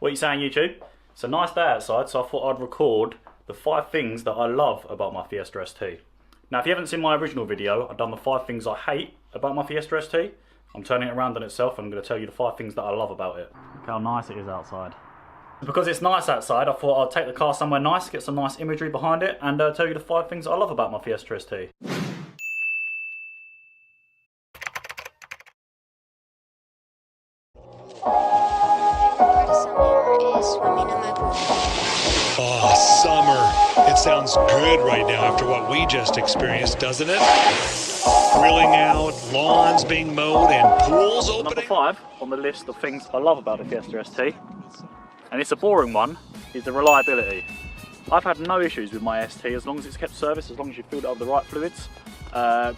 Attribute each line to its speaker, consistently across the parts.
Speaker 1: What are you saying, YouTube? It's a nice day outside, so I thought I'd record the 5 things that I love about my Fiesta ST. Now, if you haven't seen my original video, I've done the 5 things I hate about my Fiesta ST. I'm turning it around on itself and I'm going to tell you the 5 things that I love about it. Look how nice it is outside. Because it's nice outside, I thought I'd take the car somewhere nice, get some nice imagery behind it, and tell you the 5 things that I love about my Fiesta ST.
Speaker 2: Oh, summer. It sounds good right now after what we just experienced, doesn't it? Grilling out, lawns being mowed, and pools opening.
Speaker 1: Number 5 on the list of things I love about the Fiesta ST, and it's a boring one, is the reliability. I've had no issues with my ST as long as it's kept serviced, as long as you filled it up with the right fluids,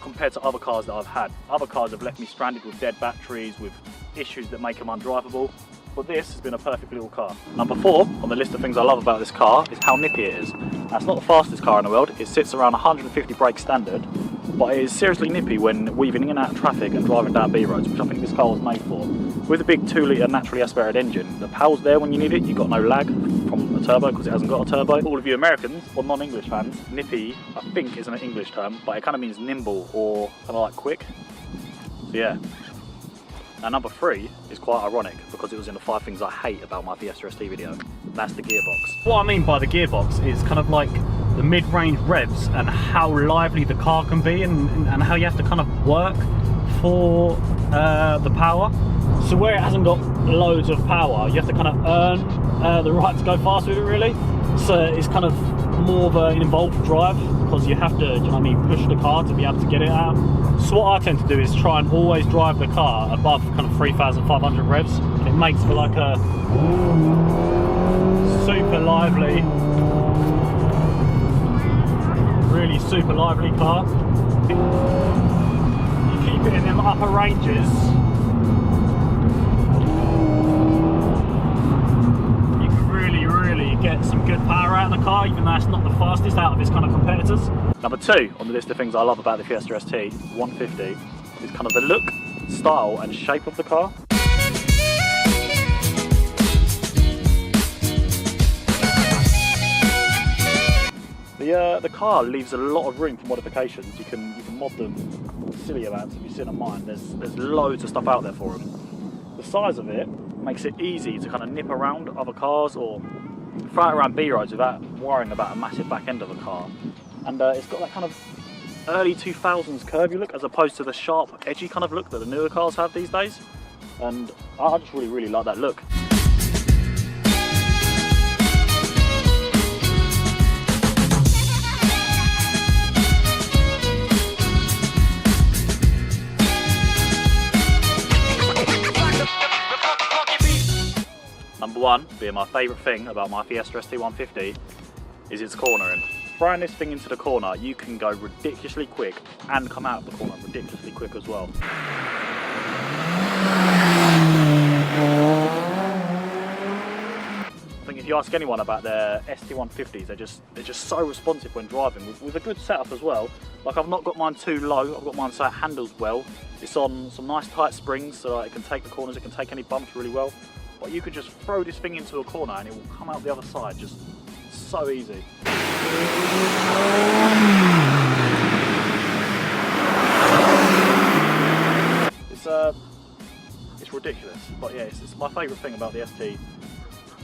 Speaker 1: compared to other cars that I've had. Other cars have left me stranded with dead batteries, with issues that make them undrivable. But this has been a perfect little car. Number 4 on the list of things I love about this car is how nippy it is. Now, it's not the fastest car in the world, it sits around 150 brake standard, but it is seriously nippy when weaving in and out of traffic and driving down B roads, which I think this car was made for. With a big 2-litre naturally aspirated engine, the power's there when you need it, you've got no lag from a turbo because it hasn't got a turbo. All of you Americans or non-English fans, nippy I think isn't an English term, but it kind of means nimble or kind of like quick. So yeah. Now, number 3 is quite ironic because it was in the 5 things I hate about my Fiesta ST video. That's the gearbox.
Speaker 3: What I mean by the gearbox is kind of like the mid-range revs and how lively the car can be and how you have to kind of work for the power. So where it hasn't got loads of power, you have to kind of earn the right to go fast with it, really. So it's kind of more of an involved drive because you have to, do you know what I mean, push the car to be able to get it out. So what I tend to do is try and always drive the car above kind of 3,500 revs. It makes for like a super lively, really super lively car. You keep it in them upper ranges, you can really get some good power out of the car, even though it's not the fastest out of its kind of competitors.
Speaker 1: Number 2 on the list of things I love about the Fiesta ST 150 is kind of the look, style and shape of the car. The car leaves a lot of room for modifications. You can mod them silly amounts if you sit on mine. There's loads of stuff out there for them. The size of it makes it easy to kind of nip around other cars or fly around B roads without worrying about a massive back end of the car. And it's got that kind of early 2000s curvy look as opposed to the sharp, edgy kind of look that the newer cars have these days. And I just really like that look. Number 1, being my favourite thing about my Fiesta ST150, is its cornering. Throwing this thing into the corner, you can go ridiculously quick and come out of the corner ridiculously quick as well. I think if you ask anyone about their ST150s, they're just so responsive when driving, with a good setup as well. Like, I've not got mine too low, I've got mine so it handles well. It's on some nice tight springs so that it can take the corners, it can take any bumps really well. But you could just throw this thing into a corner and it will come out the other side just so easy. It's ridiculous, but yeah, it's my favourite thing about the ST.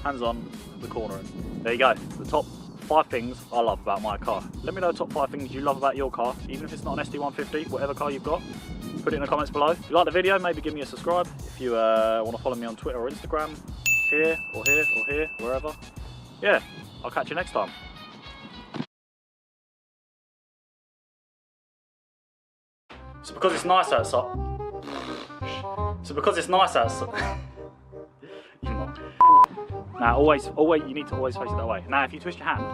Speaker 1: Hands on, the cornering. There you go, the top 5 things I love about my car. Let me know the top 5 things you love about your car, even if it's not an ST150, whatever car you've got. Put it in the comments below. If you like the video, maybe give me a subscribe. If you want to follow me on Twitter or Instagram, here, or here, or here, wherever. Yeah, I'll catch you next time. So because it's nice outside. Now always, you need to always face it that way. Now if you twist your hand,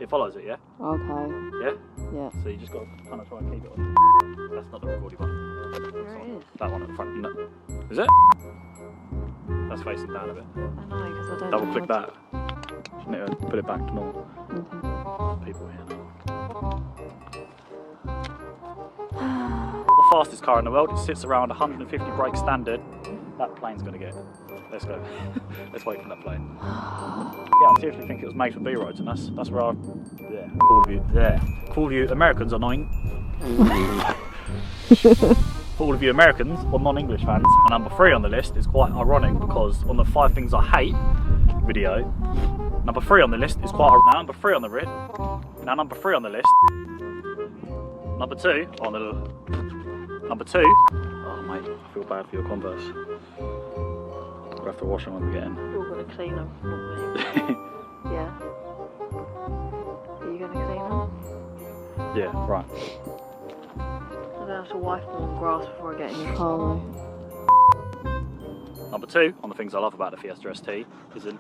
Speaker 1: it follows it, yeah?
Speaker 4: Okay.
Speaker 1: Yeah?
Speaker 4: Yeah.
Speaker 1: So you just got to kind of try and keep it on. That's not the recording button.
Speaker 4: There it is.
Speaker 1: That one at the front. No. Is it? That's facing down a bit.
Speaker 4: I know, because I don't
Speaker 1: Double
Speaker 4: know
Speaker 1: click
Speaker 4: how
Speaker 1: that. Just need to put it back to normal.
Speaker 4: Okay.
Speaker 1: People here now. The fastest car in the world. It sits around 150 brake standard. That plane's gonna get. Let's go. Let's wait for that plane. Yeah, I seriously think it was made for B roads, and that's where I. Yeah. For all of you Americans annoying. For all of you Americans or non-English fans, and number 3 on the list is quite ironic because on the 5 things I hate video, number 3 on the list is quite. Now number 3 on the list. Now number 3 on the list. Number 2 on the. Number 2. Oh mate, I feel bad for your Converse. We'll have to wash them when we get in.
Speaker 4: You're gonna clean them, not me. Yeah. Are you gonna clean them?
Speaker 1: Yeah, right.
Speaker 4: I don't have to wipe them on grass before I get in your car though.
Speaker 1: Number 2 on the things I love about the Fiesta ST is an